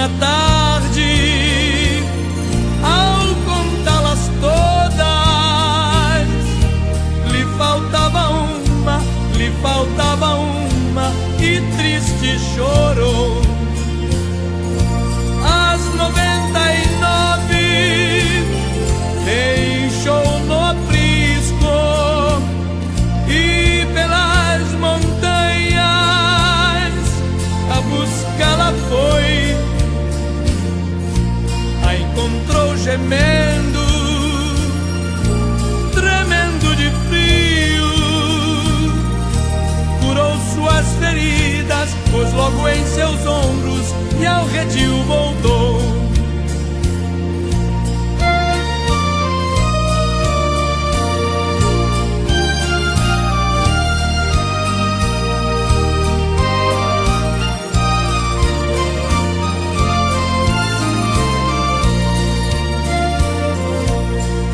uma tarde, ao contá-las todas, lhe faltava uma e triste chorou. As 99 deixou no aprisco e pelas montanhas a buscá-la foi. A encontrou gemendo, tremendo de frio, curou suas feridas, pôs logo em seus ombros e ao redil voltou.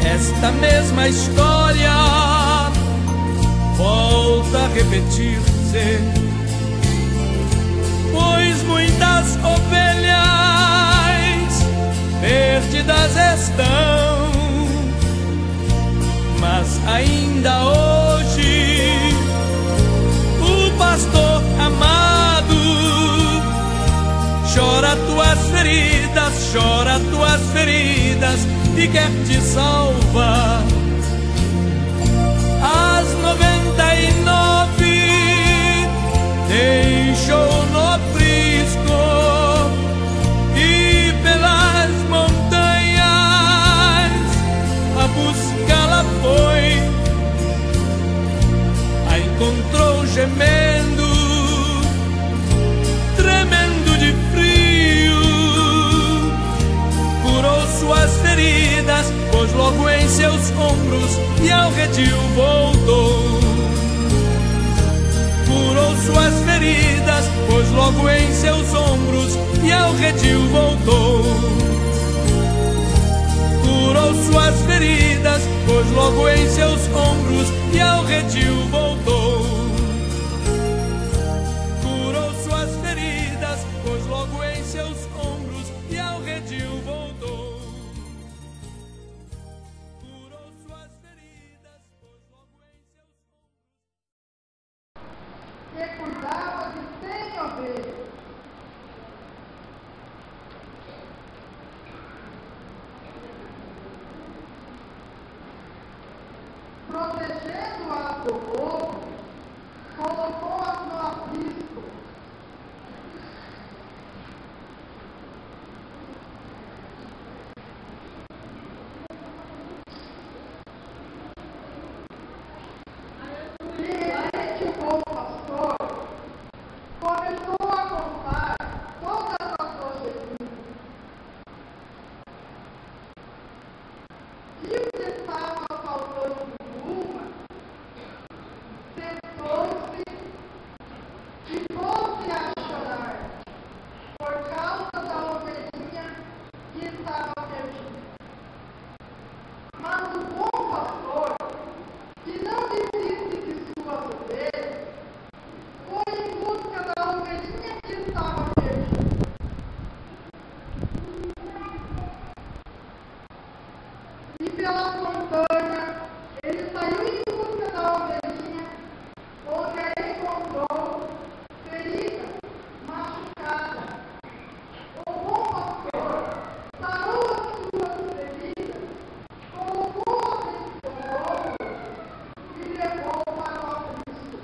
Esta mesma história volta a repetir-se, pois muitas ovelhas perdidas estão, mas ainda hoje o pastor amado chora tuas feridas e quer te salvar. As 99 deixou no aprisco e pelas montanhas a buscá-la foi. A encontrou gemendo, tremendo de frio, curou suas feridas, pôs logo em seus ombros e ao redil voltou. Curou suas feridas, pôs logo em seus ombros e ao redil voltou. Curou suas feridas, pôs logo em seus ombros e ao redil voltou. Curou suas feridas, pôs logo em seus ombros e ao redil voltou. Que cuidava de 100 ovelhas. Protegendo-as do lobo, colocou-as no aprisco. Começou a contar todas as suas feridas. Viu que estava faltando uma, sentou-se e pôs-se a chorar por causa da ovelhinha que estava perdida. Mas o bom pastor, que não desiste de suas ovelhas, foi em busca da ovelhinha que estava perdida. E pela montanha, ele saiu em busca da ovelhinha, onde a encontrou ferida, machucada. O bom pastor sarou as suas feridas, colocou-as em seus ombros e levou para o aprisco,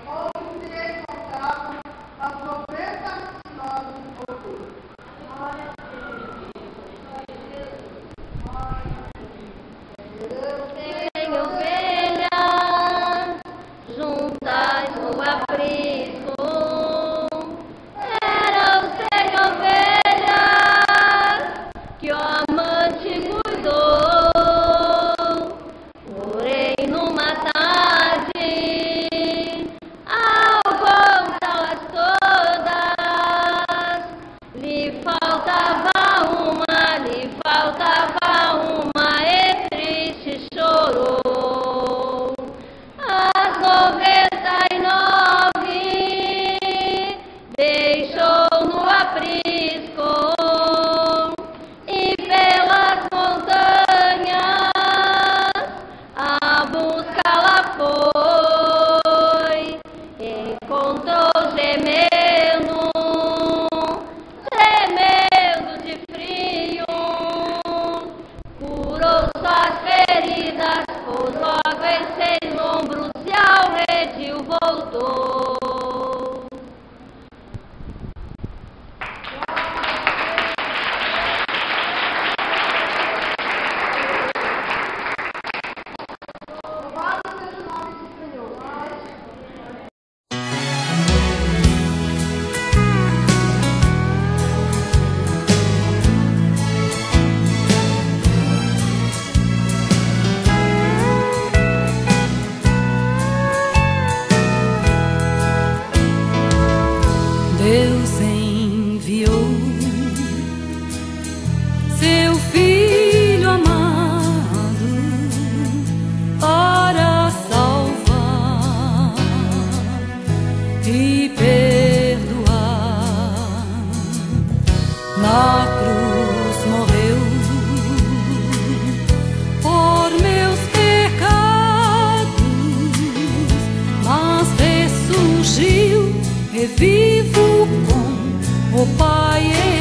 onde se encontravam as 99 ovelhas. Tem ovelhas juntas no aprisco, eram 100 ovelhas que o amante cuidou. Porém, numa tarde, vivo com o Pai